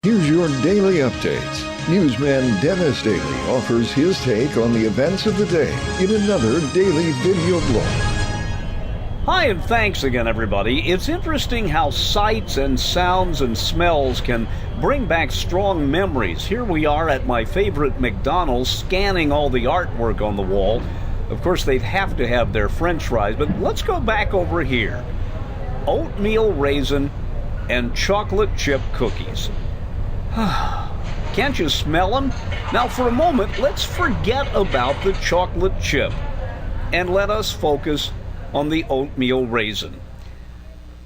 Here's your daily update. Newsman Dennis Daily offers his take on the events of the day in another daily video blog. Hi, and thanks again, everybody. It's interesting how sights and sounds and smells can bring back strong memories. Here we are at my favorite McDonald's, scanning all the artwork on the wall. Of course, they'd have to have their French fries, but let's go back over here. Oatmeal raisin and chocolate chip cookies. Can't you smell them? Now, for a moment, let's forget about the chocolate chip and let us focus on the oatmeal raisin.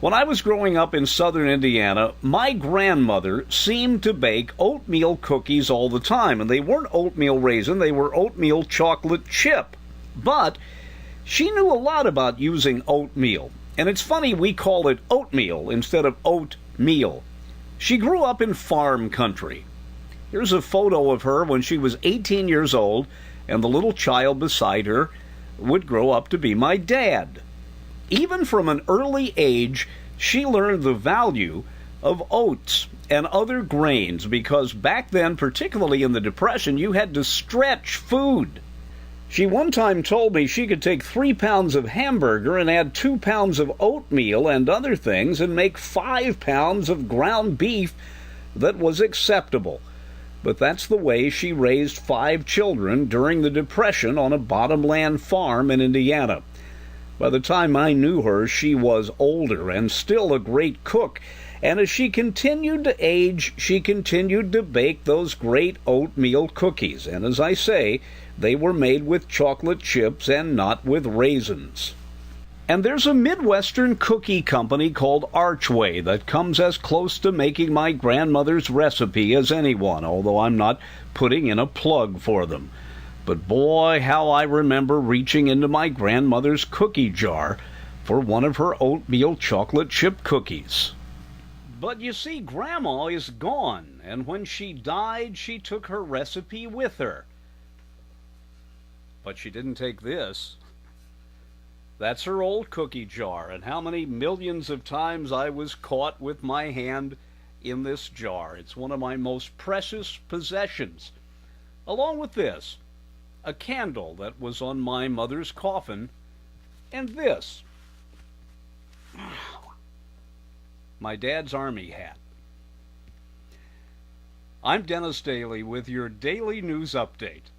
When I was growing up in southern Indiana, my grandmother seemed to bake oatmeal cookies all the time, and they weren't oatmeal raisin, they were oatmeal chocolate chip. But she knew a lot about using oatmeal, and it's funny we call it oatmeal instead of oatmeal. She grew up in farm country. Here's a photo of her when she was 18 years old, and the little child beside her would grow up to be my dad. Even from an early age, she learned the value of oats and other grains because back then, particularly in the Depression, you had to stretch food. She one time told me she could take 3 pounds of hamburger and add 2 pounds of oatmeal and other things and make 5 pounds of ground beef that was acceptable. But that's the way she raised 5 children during the Depression on a bottomland farm in Indiana. By the time I knew her, she was older and still a great cook. And as she continued to age, she continued to bake those great oatmeal cookies. And as I say, they were made with chocolate chips and not with raisins. And there's a Midwestern cookie company called Archway that comes as close to making my grandmother's recipe as anyone, although I'm not putting in a plug for them. But boy, how I remember reaching into my grandmother's cookie jar for one of her oatmeal chocolate chip cookies. But you see, Grandma is gone, and when she died, she took her recipe with her. But she didn't take this. That's her old cookie jar, and how many millions of times I was caught with my hand in this jar. It's one of my most precious possessions. Along with this, a candle that was on my mother's coffin, and this, my dad's army hat. I'm Dennis Daly with your daily news update.